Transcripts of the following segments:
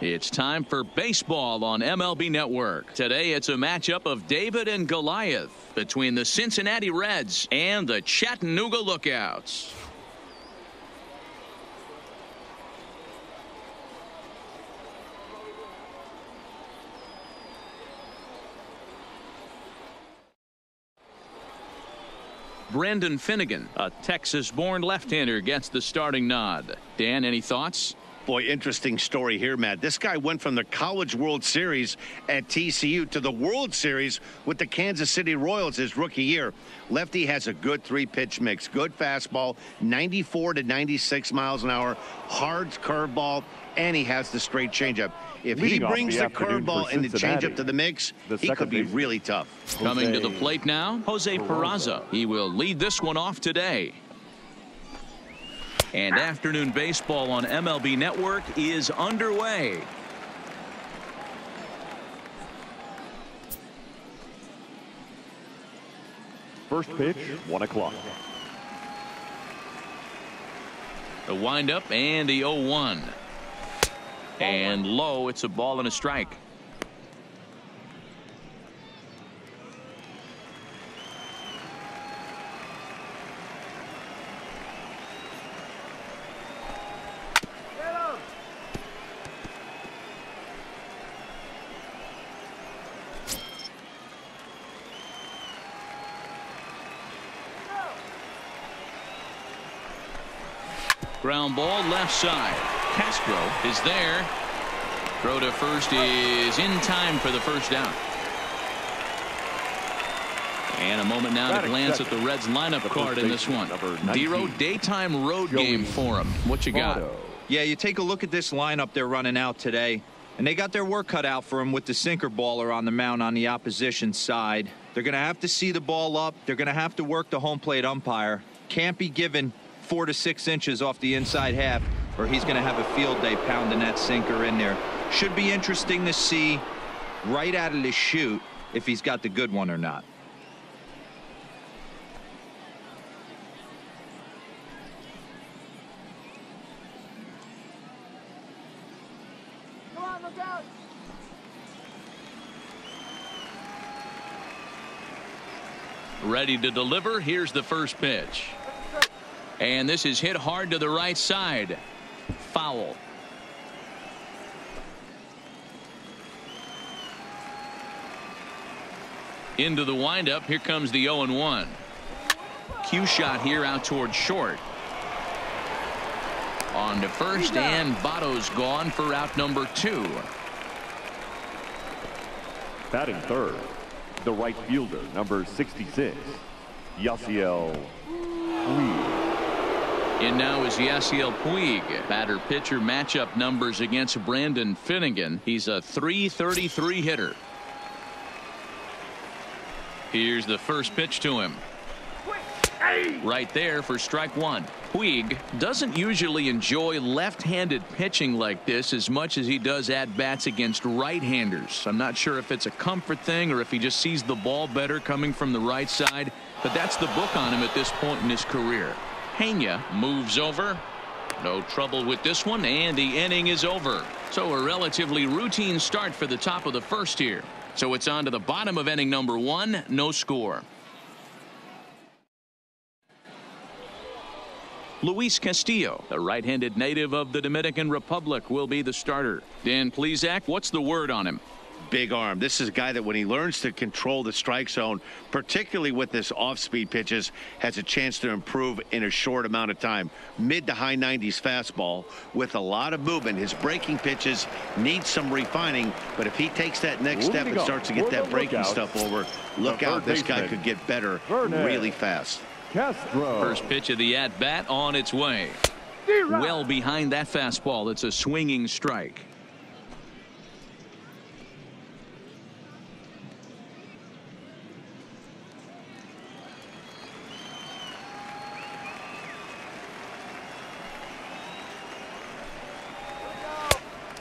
It's time for baseball on MLB Network. Today it's a matchup of David and Goliath between the Cincinnati Reds and the Chattanooga Lookouts. Brendan Finnegan, a Texas-born left-hander, gets the starting nod. Dan, any thoughts? Boy, interesting story here, Matt. This guy went from the College World Series at TCU to the World Series with the Kansas City Royals his rookie year. Lefty has a good three-pitch mix. Good fastball, 94 to 96 miles an hour, hard curveball, and he has the straight changeup. If he brings the curveball and the changeup to the mix, he could be really tough. Coming to the plate now, Jose Peraza. He will lead this one off today. And afternoon baseball on MLB Network is underway. First pitch, 1 o'clock. The windup and the 0-1. And low, it's a ball and a strike. Ground ball left side. Castro is there. Throw to first is in time for the first down. And a moment now to glance at the Reds lineup card in this one. Dero, daytime road game for him. What you got? Yeah, you take a look at this lineup they're running out today, and they got their work cut out for them with the sinker baller on the mound on the opposition side. They're going to have to see the ball up. They're going to have to work the home plate umpire. Can't be given 4 to 6 inches off the inside half, or he's going to have a field day pounding that sinker in there. Should be interesting to see right out of the chute if he's got the good one or not. Come on, look out. Ready to deliver. Here's the first pitch. And this is hit hard to the right side. Foul. Into the windup. Here comes the 0-1. Cue shot here out toward short. On to first, and Votto's gone for out number 2. Batting third, the right fielder, number 66, Yasiel Puig. In now is Yasiel Puig. Batter pitcher matchup numbers against Brendan Finnegan. He's a .333 hitter. Here's the first pitch to him. Right there for strike 1. Puig doesn't usually enjoy left-handed pitching like this as much as he does at-bats against right-handers. I'm not sure if it's a comfort thing or if he just sees the ball better coming from the right side, but that's the book on him at this point in his career. Pena moves over. No trouble with this one, and the inning is over. So a relatively routine start for the top of the first here. So it's on to the bottom of inning number 1. No score. Luis Castillo, the right-handed native of the Dominican Republic, will be the starter. Dan Plesac, what's the word on him? Big arm. This is a guy that when he learns to control the strike zone, particularly with this off-speed pitches, has a chance to improve in a short amount of time. Mid to high 90s fastball with a lot of movement. His breaking pitches need some refining, but if he takes that next step and starts to get that breaking stuff over, look out, this guy could get better really fast. Castro. First pitch of the at-bat on its way. Well behind that fastball. It's a swinging strike.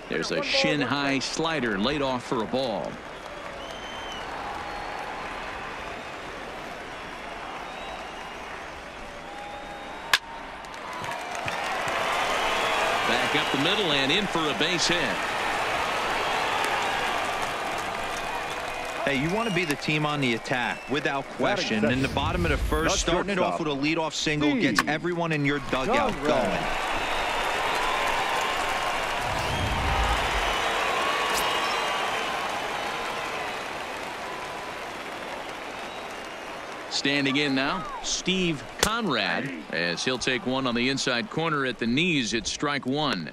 There's a shin-high slider laid off for a ball. Back up the middle and in for a base hit. Hey, you want to be the team on the attack, without question. In the bottom of the first, starting it off with a leadoff single gets everyone in your dugout going. Standing in now, Steve Conrad, as he'll take one on the inside corner at the knees. It's strike one.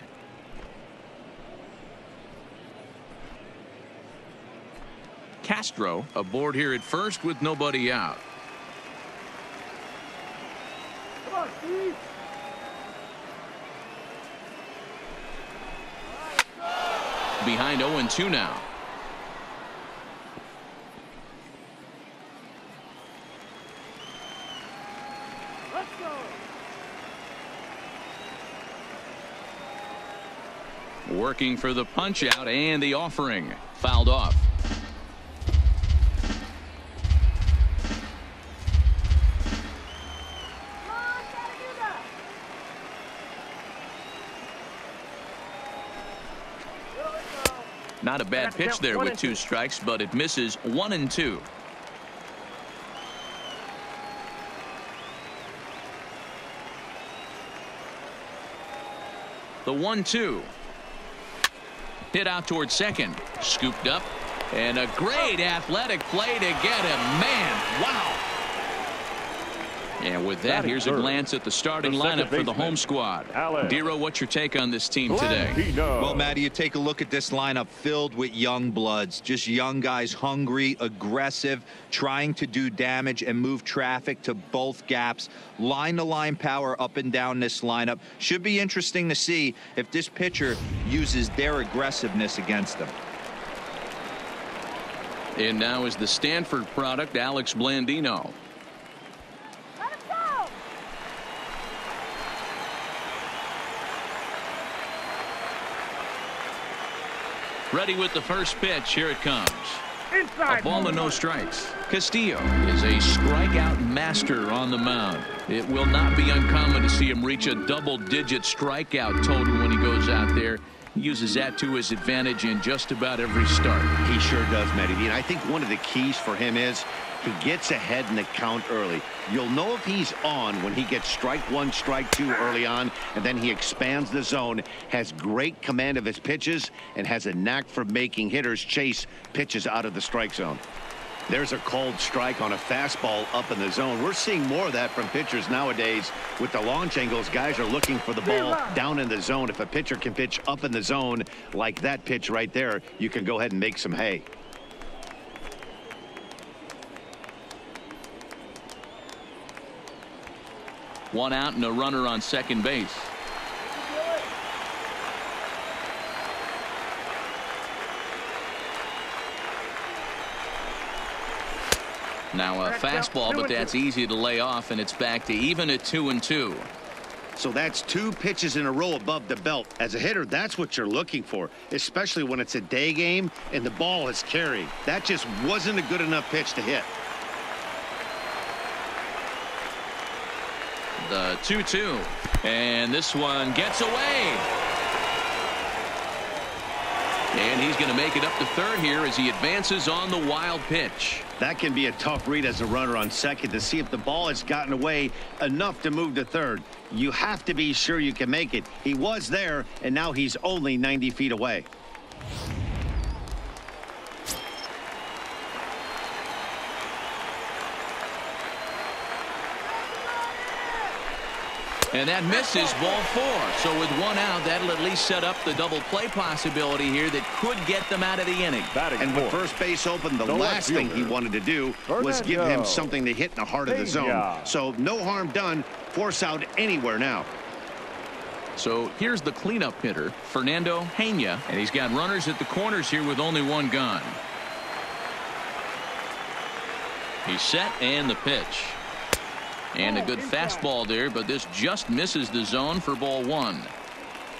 Castro aboard here at first with nobody out. Come on, Steve. Behind 0-2 now. Let's go. Working for the punch out and the offering. Fouled off. Come on, Chattanooga. Not a bad pitch there with 2 strikes, but it misses 1-2. The 1-2. Hit out towards second. Scooped up. And a great athletic play to get him. Man, wow. And with that, here's a glance at the starting lineup for the home squad. Dero, what's your take on this team today? Well, Matty, you take a look at this lineup filled with young bloods. Just young guys, hungry, aggressive, trying to do damage and move traffic to both gaps. Line-to-line power up and down this lineup. Should be interesting to see if this pitcher uses their aggressiveness against them. And now is the Stanford product, Alex Blandino. Let him go. Ready with the first pitch. Here it comes. Inside. A ball and no strikes. Castillo is a strikeout master on the mound. It will not be uncommon to see him reach a double-digit strikeout total when he goes out there. He uses that to his advantage in just about every start. He sure does, Matty. And I think one of the keys for him is he gets ahead in the count early. You'll know if he's on when he gets strike 1, strike 2 early on, and then he expands the zone, has great command of his pitches, and has a knack for making hitters chase pitches out of the strike zone. There's a called strike on a fastball up in the zone. We're seeing more of that from pitchers nowadays. With the launch angles, guys are looking for the ball down in the zone. If a pitcher can pitch up in the zone like that pitch right there, you can go ahead and make some hay. One out and a runner on second base. Now a fastball, but that's easy to lay off, and it's back to even at 2-2. So that's 2 pitches in a row above the belt. As a hitter, that's what you're looking for, especially when it's a day game and the ball is carrying. That just wasn't a good enough pitch to hit. The 2-2, and this one gets away. And he's going to make it up to third here as he advances on the wild pitch. That can be a tough read as a runner on second to see if the ball has gotten away enough to move to third. You have to be sure you can make it. He was there, and now he's only 90 feet away. And that misses, ball 4. So with 1 out, that'll at least set up the double play possibility here that could get them out of the inning. And with first base open, the last thing he wanted to do was give him something to hit in the heart of the zone. So no harm done. Force out anywhere now. So here's the cleanup hitter, Fernando Pena, and he's got runners at the corners here with only 1 gone. He's set, and the pitch. And a good fastball there, but this just misses the zone for ball 1.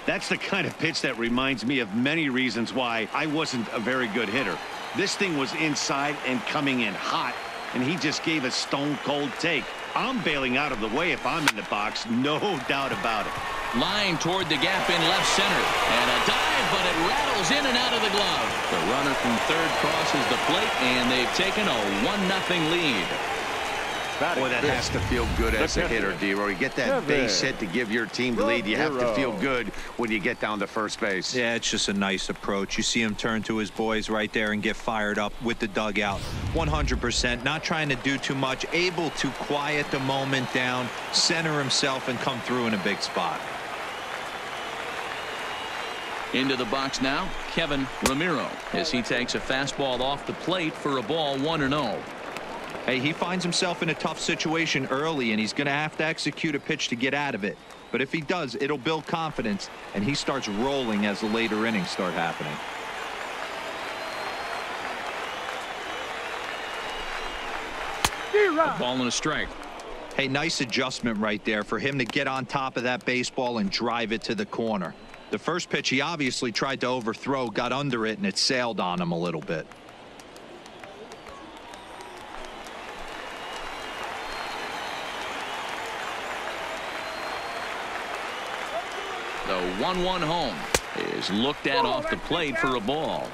That's the kind of pitch that reminds me of many reasons why I wasn't a very good hitter. This thing was inside and coming in hot, and he just gave a stone cold take. I'm bailing out of the way if I'm in the box, no doubt about it. Line toward the gap in left center. And a dive, but it rattles in and out of the glove. The runner from third crosses the plate, and they've taken a 1-0 lead. Boy, that has to feel good as a hitter, D-Roy. You get that base hit to give your team the lead. You have to feel good when you get down to first base. Yeah, it's just a nice approach. You see him turn to his boys right there and get fired up with the dugout. 100%, not trying to do too much, able to quiet the moment down, center himself, and come through in a big spot. Into the box now, Kevin Ramiro, as he takes a fastball off the plate for a ball 1-0. Hey, he finds himself in a tough situation early, and he's going to have to execute a pitch to get out of it. But if he does, it'll build confidence, and he starts rolling as the later innings start happening. A ball and a strike. Hey, nice adjustment right there for him to get on top of that baseball and drive it to the corner. The first pitch he obviously tried to overthrow, got under it, and it sailed on him a little bit. The 1-1 home is looked at off the plate for a ball.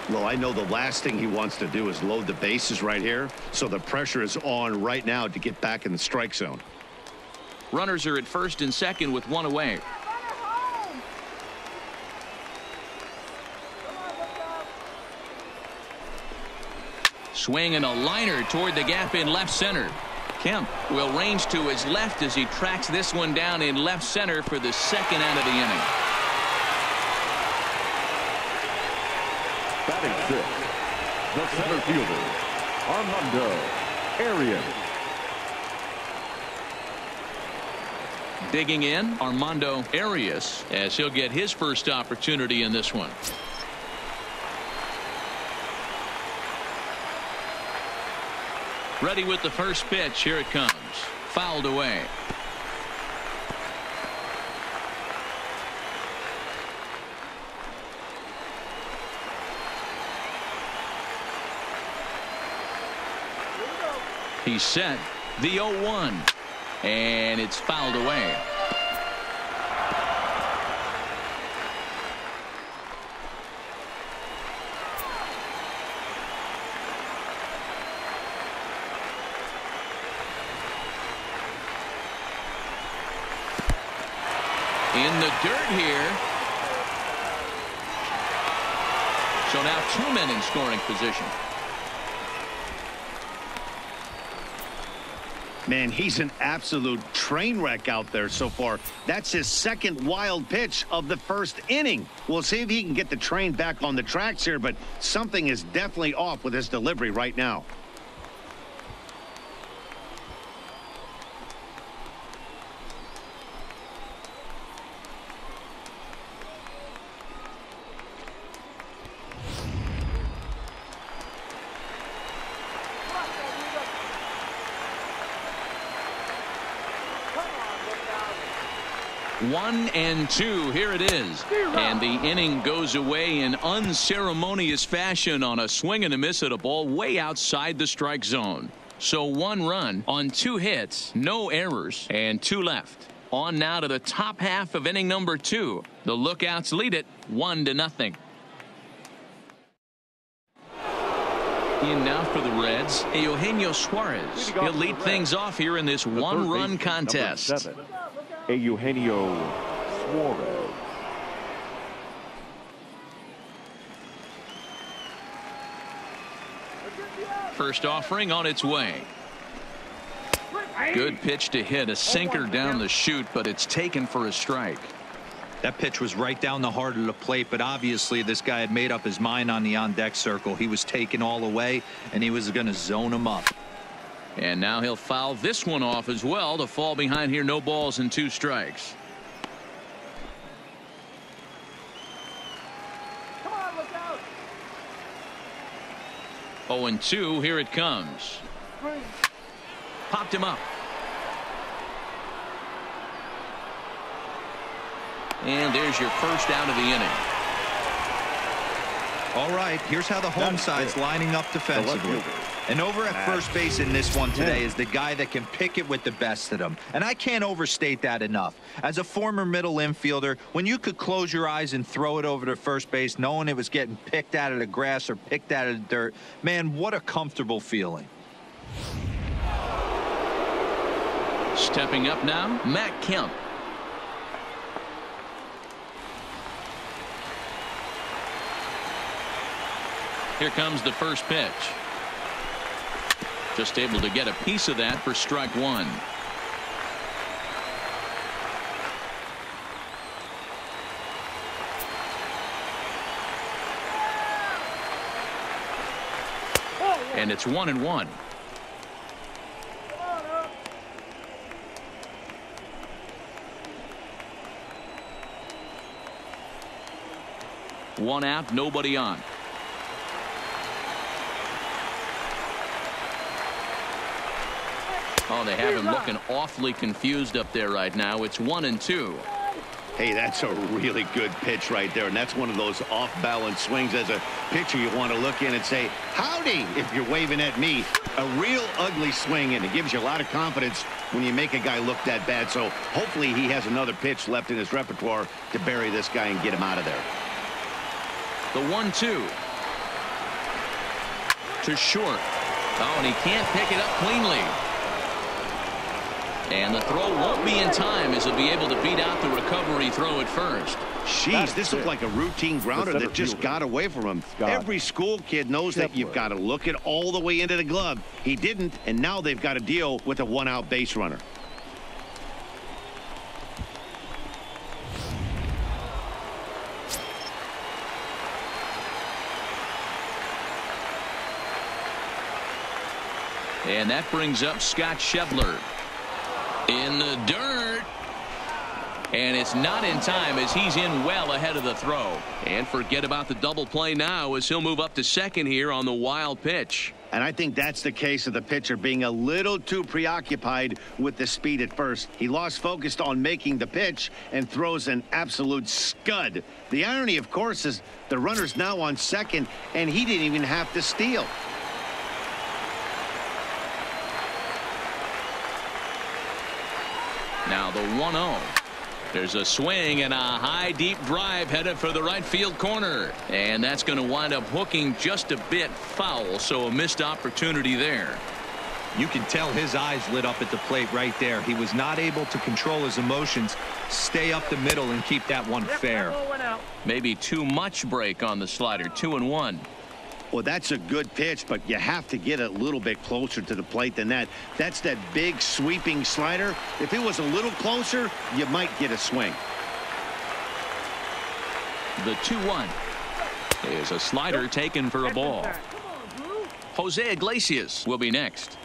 Well, I know the last thing he wants to do is load the bases right here, so the pressure is on right now to get back in the strike zone. Runners are at first and second with one away. Swing and a liner toward the gap in left center. Kemp will range to his left as he tracks this one down in left center for the second out of the inning. Batting sixth, the center fielder, Armando Arias. Digging in, Armando Arias, as he'll get his first opportunity in this one. Ready with the first pitch. Here it comes. Fouled away. He's set. The 0-1. And it's fouled away. In the dirt here. So now 2 men in scoring position. Man, he's an absolute train wreck out there so far. That's his second wild pitch of the first inning. We'll see if he can get the train back on the tracks here, but something is definitely off with his delivery right now. One and two. Here it is. And the inning goes away in unceremonious fashion on a swing and a miss at a ball way outside the strike zone. So 1 run on 2 hits, no errors, and 2 left. On now to the top half of inning number 2. The Lookouts lead it 1-0. In now for the Reds, Eugenio Suarez. He'll lead things off here in this 1-run contest. Eugenio Suarez. First offering on its way. Good pitch to hit, a sinker down the chute, but it's taken for a strike. That pitch was right down the heart of the plate, but obviously this guy had made up his mind on the on-deck circle. He was taken all the way, and he was going to zone him up. And now he'll foul this one off as well to fall behind here. No balls and 2 strikes. Come on, look out. 0-2. Here it comes. Popped him up. And there's your first out of the inning. All right, here's how the home side's lining up defensively. And over at first base in this one today is the guy that can pick it with the best of them. And I can't overstate that enough. As a former middle infielder, when you could close your eyes and throw it over to first base knowing it was getting picked out of the grass or picked out of the dirt, man, what a comfortable feeling. Stepping up now, Matt Kemp. Here comes the first pitch. Just able to get a piece of that for strike one. And it's 1-1. One out, nobody on. Oh, they have him looking awfully confused up there right now. It's 1-2. Hey, that's a really good pitch right there, and that's one of those off-balance swings. As a pitcher, you want to look in and say, howdy, if you're waving at me. A real ugly swing, and it gives you a lot of confidence when you make a guy look that bad. So hopefully he has another pitch left in his repertoire to bury this guy and get him out of there. The 1-2. To short. Oh, and he can't pick it up cleanly. And the throw won't be in time as he'll be able to beat out the recovery throw at first. Jeez, this looked like a routine grounder that just got away from him. Every school kid knows that you've got to look it all the way into the glove. He didn't, and now they've got to deal with a one-out base runner. And that brings up Scott Schebler. In the dirt. And it's not in time as he's in well ahead of the throw. And forget about the double play now as he'll move up to second here on the wild pitch. And I think that's the case of the pitcher being a little too preoccupied with the speed at first. He lost focus on making the pitch and throws an absolute scud. The irony, of course, is the runner's now on second and he didn't even have to steal. Now the 1-0. There's a swing and a high deep drive headed for the right field corner. And that's going to wind up hooking just a bit foul. So a missed opportunity there. You can tell his eyes lit up at the plate right there. He was not able to control his emotions, stay up the middle and keep that one fair. Maybe too much break on the slider. 2-1. Well, that's a good pitch, but you have to get a little bit closer to the plate than that. That's that big sweeping slider. If it was a little closer, you might get a swing. The 2-1 is a slider taken for a ball. Jose Iglesias will be next.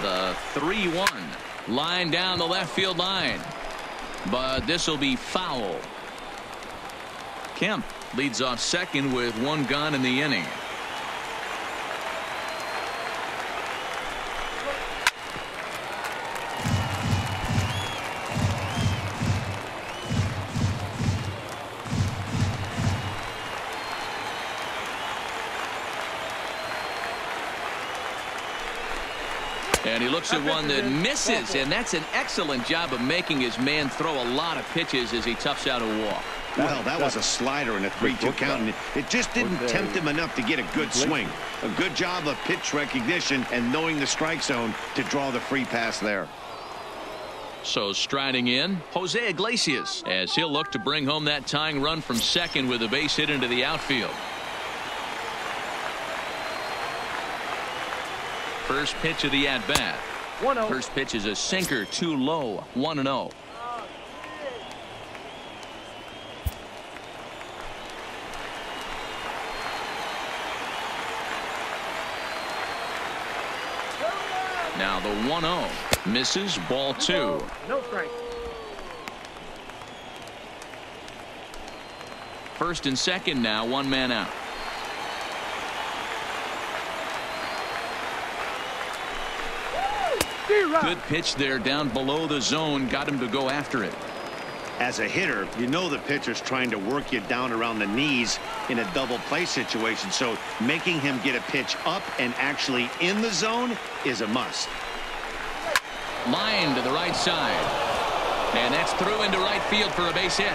The 3-1. Line down the left field line. But this will be foul. Kemp leads off second with one gone in the inning. And he looks at one that misses, and that's an excellent job of making his man throw a lot of pitches as he toughs out a walk. Well, that was a slider in a 3-2 count, and it just didn't tempt him enough to get a good swing. A good job of pitch recognition and knowing the strike zone to draw the free pass there. So striding in, Jose Iglesias, as he'll look to bring home that tying run from second with a base hit into the outfield. First pitch of the at-bat. First pitch is a sinker, too low. 1-0. Now the 1-0 misses, ball 2. No strike. First and second now, one man out. Good pitch there down below the zone. Got him to go after it. As a hitter, you know the pitcher's trying to work you down around the knees in a double play situation. So making him get a pitch up and actually in the zone is a must. Line to the right side. And that's through into right field for a base hit.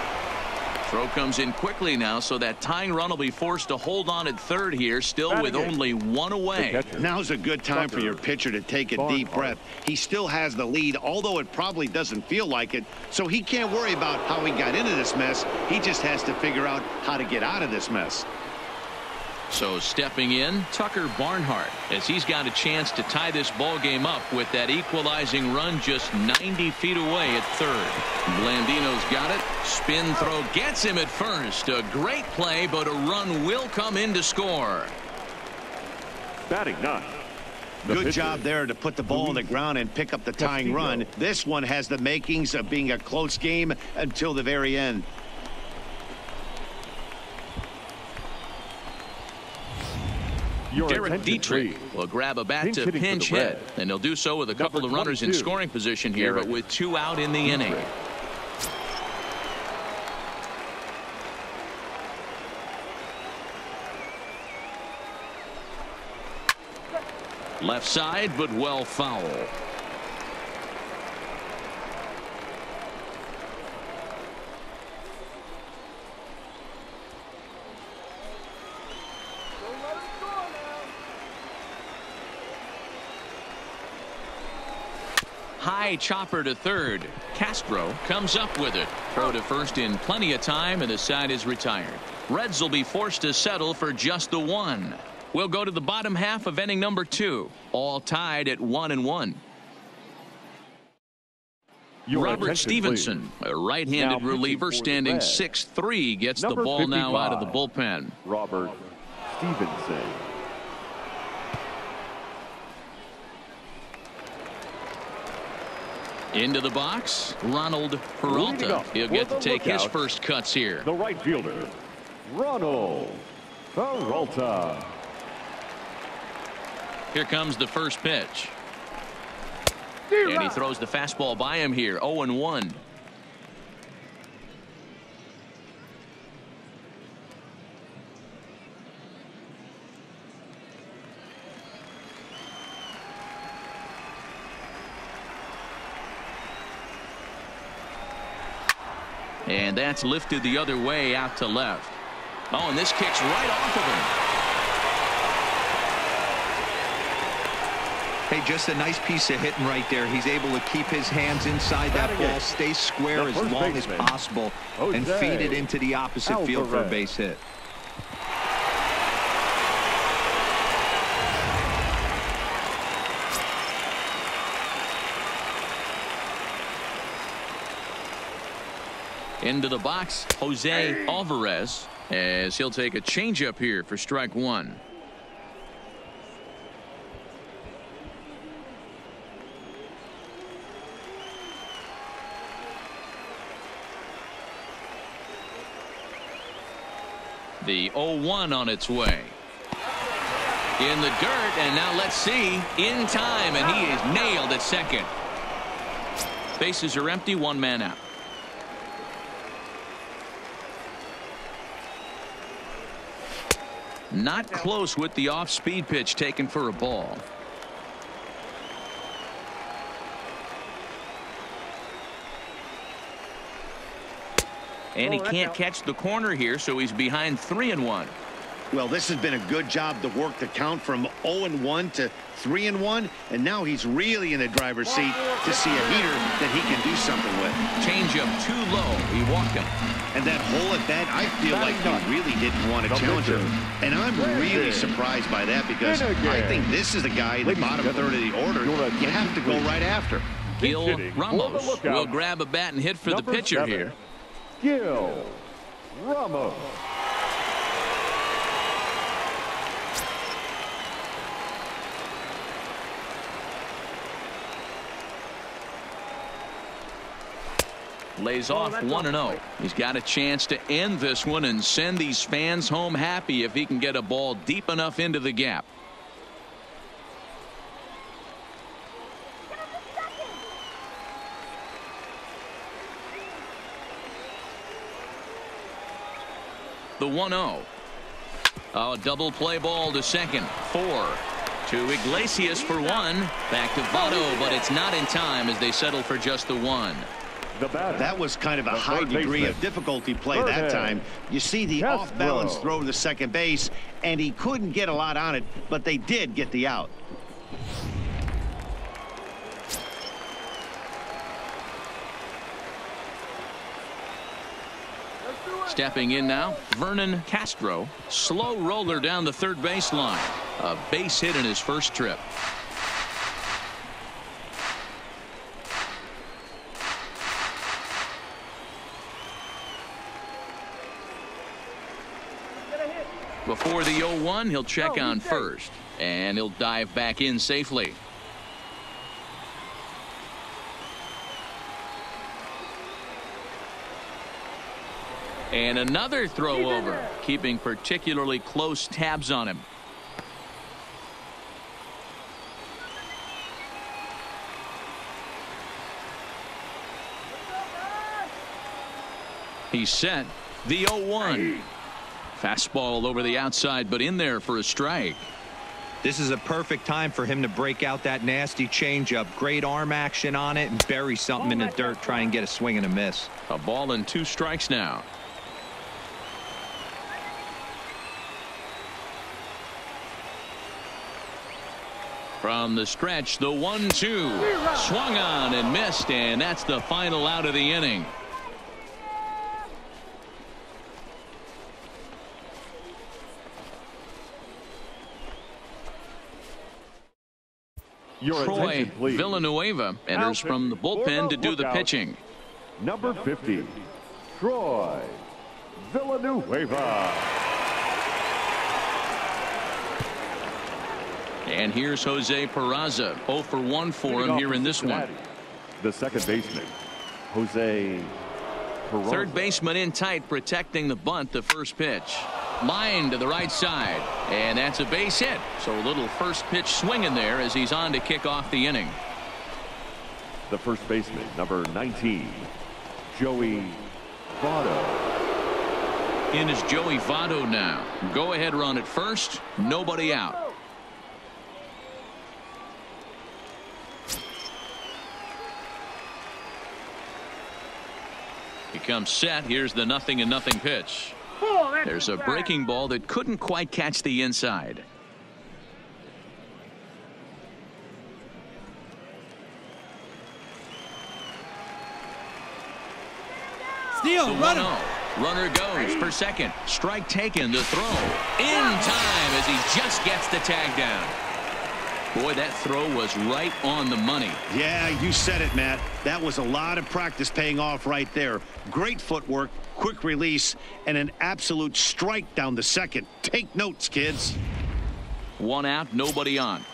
Throw comes in quickly now, so that tying run will be forced to hold on at third here, still with only one away. Now's a good time for your pitcher to take a deep breath. He still has the lead, although it probably doesn't feel like it, so he can't worry about how he got into this mess. He just has to figure out how to get out of this mess. So stepping in, Tucker Barnhart, as he's got a chance to tie this ball game up with that equalizing run just 90 feet away at third. Blandino's got it. Spin throw gets him at first. A great play, but a run will come in to score. Batting ninth. Good job there to put the ball on the ground and pick up the tying run. This one has the makings of being a close game until the very end. Derek Dietrich will grab a bat to pinch hit, and he'll do so with a couple of runners in scoring position here, but with 2 out in the inning. Left side, but well foul. High chopper to third. Castro comes up with it. Throw to first in plenty of time, and the side is retired. Reds will be forced to settle for just the one. We'll go to the bottom half of inning number 2. All tied at 1-1. Robert Stevenson, a right-handed reliever standing 6'3", gets the ball now out of the bullpen. Robert Stevenson. Into the box, Ronald Peralta. He'll get to take his first cuts here. The right fielder, Ronald Peralta. Here comes the first pitch. And he throws the fastball by him here, 0-1. And that's lifted the other way out to left. Oh, and this kicks right off of him. Hey, just a nice piece of hitting right there. He's able to keep his hands inside that ball, stay square as long as possible, and feed it into the opposite field for a base hit. Into the box, Jose Alvarez, as he'll take a changeup here for strike 1. The 0-1 on its way. In the dirt, and now let's see, in time, and he is nailed at second. Bases are empty, 1 man out. Not close with the off-speed pitch taken for a ball. And he can't catch the corner here, so he's behind 3-1. Well, this has been a good job to work the count from 0-1 to 3-1, and now he's really in the driver's seat to see a heater that he can do something with. Changeup too low. He walked him. And that hole at bat, I feel like he really didn't want to challenge him. And I'm really surprised by that, because I think this is the guy in the bottom third of the order you have to go right after. Gil Ramos will grab a bat and hit for the pitcher here. Gil Ramos. Lays off 1-0. He's got a chance to end this one and send these fans home happy if he can get a ball deep enough into the gap. The 1-0. A double play ball to second. 4. To Iglesias for 1. Back to Votto, but it's not in time as they settle for just the 1. That was kind of a high degree of difficulty play that time. You see the off-balance throw to second base, and he couldn't get a lot on it, but they did get the out. Stepping in now, Vernon Castro. Slow roller down the third baseline. A base hit in his first trip. Before the 0-1, he'll check on first, and he'll dive back in safely. And another throw over, keeping particularly close tabs on him. He's set. The 0-1. Fastball over the outside, but in there for a strike. This is a perfect time for him to break out that nasty changeup. Great arm action on it and bury something in the dirt. Try and get a swing and a miss. A ball and 2 strikes now. From the stretch, the 1-2. Swung on and missed, and that's the final out of the inning. Troy Villanueva enters from the bullpen to do the pitching. Number 50, Troy Villanueva. And here's Jose Peraza. 0 for 1 for him here in this one. The second baseman, Jose Peraza. Third baseman in tight, protecting the bunt. The first pitch. Line to the right side, and that's a base hit. So a little first pitch swing in there as he's on to kick off the inning. The first baseman, number 19, Joey Votto. In is Joey Votto now. Go ahead run at first. Nobody out. He comes set. Here's the 0-0 pitch. There's a breaking ball that couldn't quite catch the inside. Steal, runner. Runner goes for second. Strike taken. The throw in time as he just gets the tag down. Boy, that throw was right on the money. Yeah, you said it, Matt. That was a lot of practice paying off right there. Great footwork, quick release, and an absolute strike down the second. Take notes, kids. 1 out, nobody on.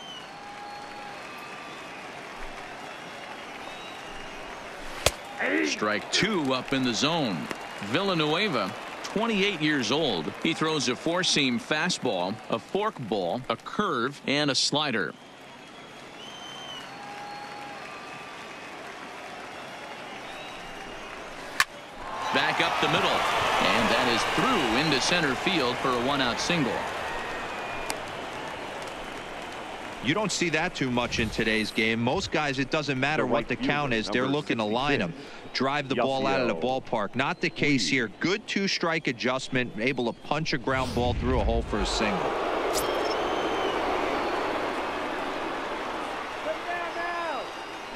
Strike 2 up in the zone. Villanueva, 28 years old. He throws a 4-seam fastball, a forkball, a curve, and a slider. Back up the middle, and that is through into center field for a 1-out single. You don't see that too much in today's game. Most guys, it doesn't matter what the count is. They're looking to line them, drive the ball out of the ballpark. Not the case here. Good 2-strike adjustment, able to punch a ground ball through a hole for a single.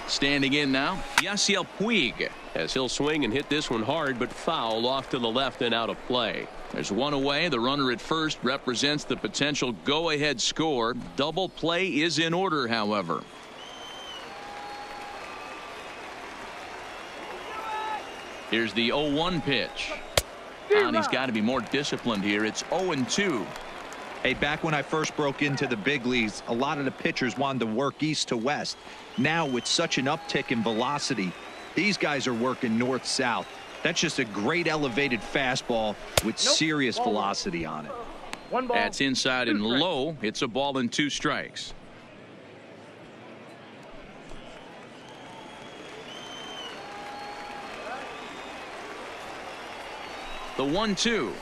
Standing in now, Yasiel Puig, as he'll swing and hit this one hard, but foul off to the left and out of play. There's 1 away. The runner at first represents the potential go-ahead score. Double play is in order, however. Here's the 0-1 pitch. And he's got to be more disciplined here. It's 0-2. Hey, back when I first broke into the big leagues, a lot of the pitchers wanted to work east to west. Now, with such an uptick in velocity, these guys are working north-south. That's just a great elevated fastball with serious velocity on it. That's inside and low. It's a ball and 2 strikes. The 1-2.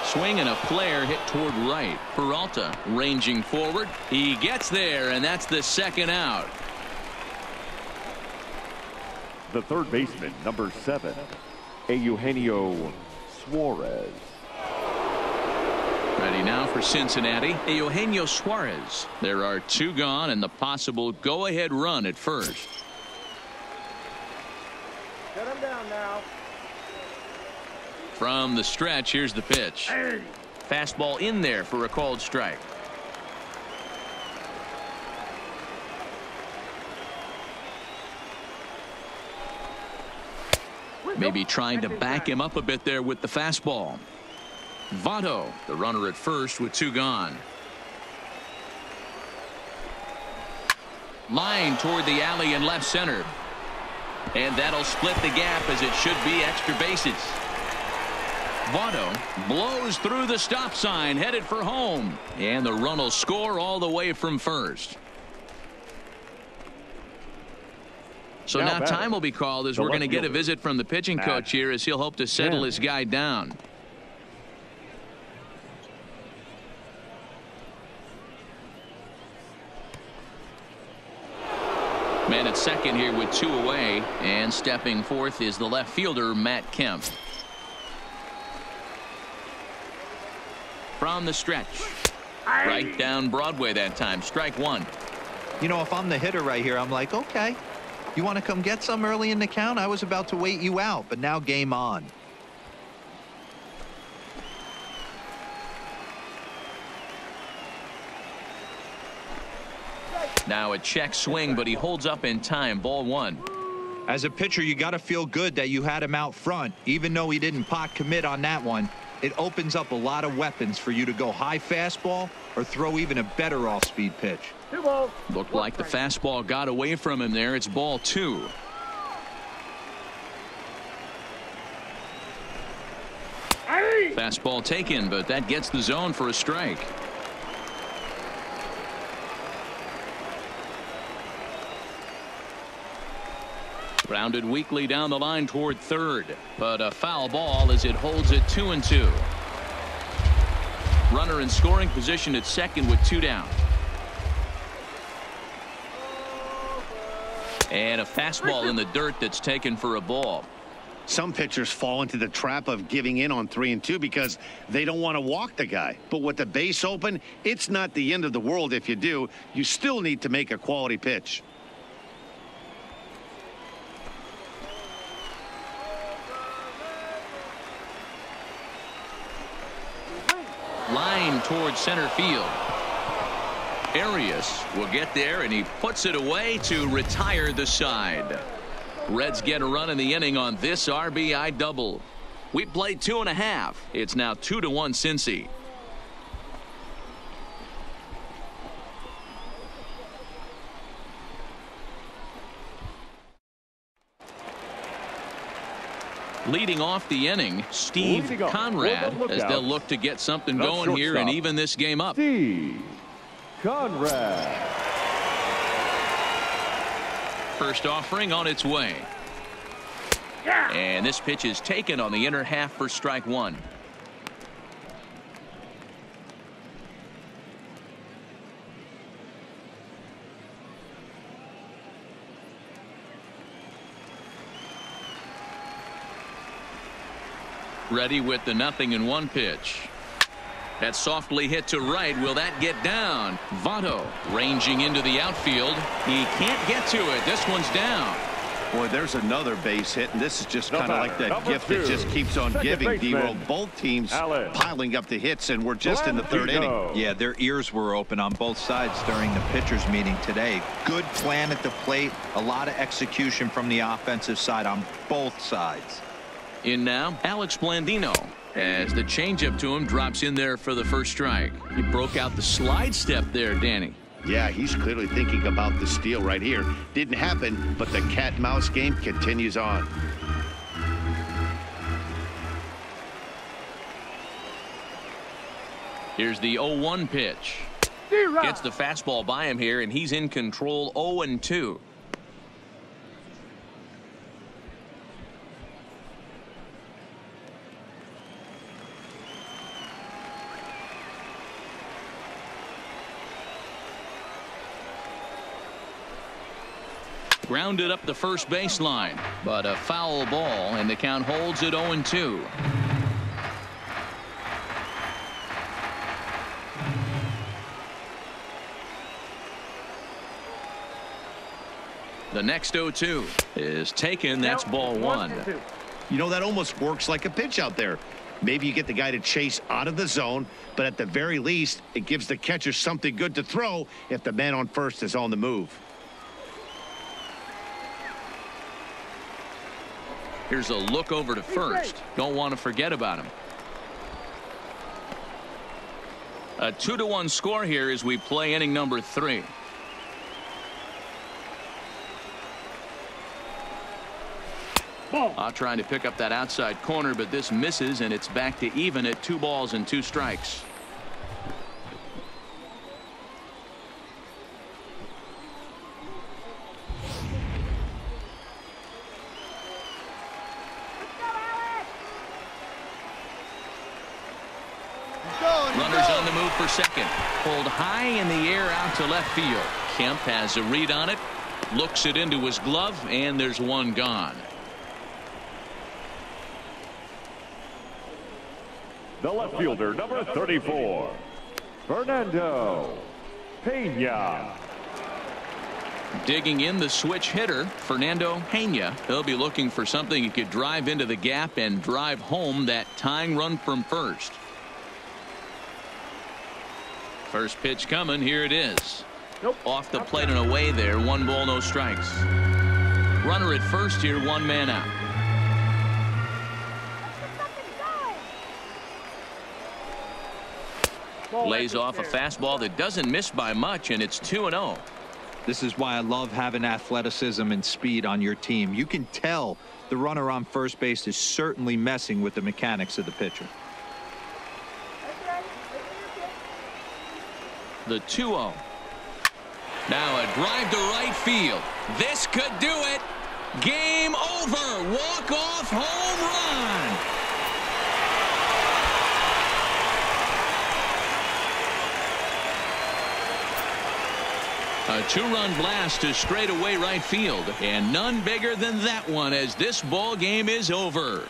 Swing and a flare hit toward right. Peralta ranging forward. He gets there, and that's the second out. The third baseman, number 7, Eugenio Suarez. Ready now for Cincinnati, Eugenio Suarez. There are 2 gone and the possible go-ahead run at first. Shut him down now. From the stretch, here's the pitch. Fastball in there for a called strike. Maybe trying to back him up a bit there with the fastball. Votto, the runner at first with 2 gone. Line toward the alley in left center. And that'll split the gap as it should be extra bases. Votto blows through the stop sign, headed for home. And the run will score all the way from first. So now time will be called as we're going to get a visit from the pitching coach here as he'll hope to settle his guy down. Man at second here with 2 away, and stepping forth is the left fielder Matt Kemp. From the stretch, right down Broadway that time. Strike 1. You know, if I'm the hitter right here, I'm like, okay, you want to come get some early in the count? I was about to wait you out, but now game on. Now a check swing, but he holds up in time. Ball 1. As a pitcher, you got to feel good that you had him out front, even though he didn't pot commit on that one. It opens up a lot of weapons for you to go high fastball or throw even a better off-speed pitch. Looked like the fastball got away from him there. It's ball 2. Fastball taken, but that gets the zone for a strike. Grounded weakly down the line toward third, but a foul ball as it holds it 2-2. Runner in scoring position at second with 2 down. And a fastball in the dirt that's taken for a ball. Some pitchers fall into the trap of giving in on 3-2 because they don't want to walk the guy. But with the base open, it's not the end of the world if you do. You still need to make a quality pitch. Line towards center field. Arias will get there, and he puts it away to retire the side. Reds get a run in the inning on this RBI double. We played 2.5. It's now 2-1 Cincy. Leading off the inning, Steve Conrad, as they'll look to get something going here and even this game up. Steve Conrad. First offering on its way. And this pitch is taken on the inner half for strike 1. Ready with the 0-1 pitch. That's softly hit to right. Will that get down? Votto ranging into the outfield. He can't get to it. This one's down. Boy, there's another base hit, and this is just kind of like that gift that just keeps on giving, D-Roll. Both teams piling up the hits, and we're just in the 3rd inning. Yeah, their ears were open on both sides during the pitchers meeting today. Good plan at the plate, a lot of execution from the offensive side on both sides. In now, Alex Blandino, as the changeup to him drops in there for the first strike. He broke out the slide step there, Danny. Yeah, he's clearly thinking about the steal right here. Didn't happen, but the cat-mouse game continues on. Here's the 0-1 pitch. Gets the fastball by him here, and he's in control. 0-2. Grounded up the first baseline, but a foul ball, and the count holds at 0-2. The next 0-2 is taken. That's ball one. You know, that almost works like a pitch out there. Maybe you get the guy to chase out of the zone, but at the very least, it gives the catcher something good to throw if the man on first is on the move. Here's a look over to first. Don't want to forget about him. A 2-1 score here as we play inning number 3. Trying to pick up that outside corner, but this misses, and it's back to even at 2 balls and 2 strikes. Runners on the move for second. Pulled high in the air out to left field. Kemp has a read on it, looks it into his glove, and there's one gone. The left fielder, number 34, Fernando Pena. Digging in the switch hitter, Fernando Pena. He'll be looking for something he could drive into the gap and drive home that tying run from first. First pitch coming. Here it is. Off the plate and away there. 1 ball, no strikes. Runner at first here, 1 man out. Lays off a fastball that doesn't miss by much, and it's 2-0. This is why I love having athleticism and speed on your team. You can tell the runner on first base is certainly messing with the mechanics of the pitcher. The 2-0. Now a drive to right field. This could do it. Game over. Walk-off home run. A 2-run blast to straightaway right field, and none bigger than that one as this ball game is over.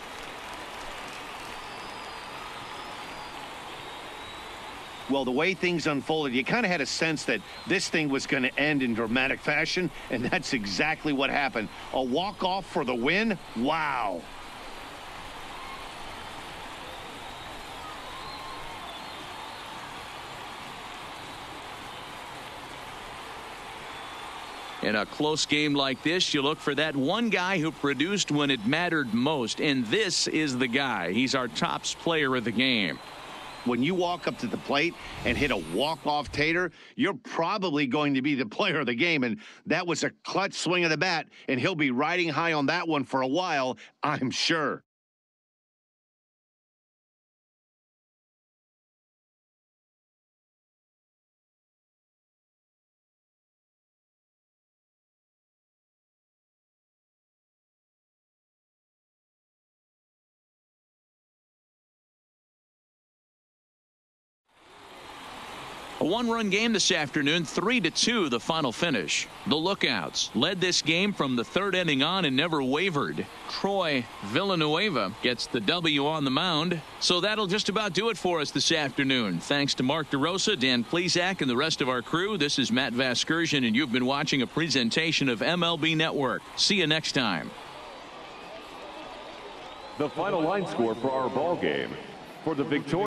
Well, the way things unfolded, you kind of had a sense that this thing was going to end in dramatic fashion, and that's exactly what happened. A walk-off for the win? Wow. In a close game like this, you look for that one guy who produced when it mattered most, and this is the guy. He's our tops player of the game. When you walk up to the plate and hit a walk-off tater, you're probably going to be the player of the game, and that was a clutch swing of the bat, and he'll be riding high on that one for a while, I'm sure. A 1-run game this afternoon, 3-2 the final finish. The Lookouts led this game from the 3rd inning on and never wavered. Troy Villanueva gets the W on the mound. So that'll just about do it for us this afternoon. Thanks to Mark DeRosa, Dan Plesac, and the rest of our crew. This is Matt Vasgersian, and you've been watching a presentation of MLB Network. See you next time. The final line score for our ball game. For the victorious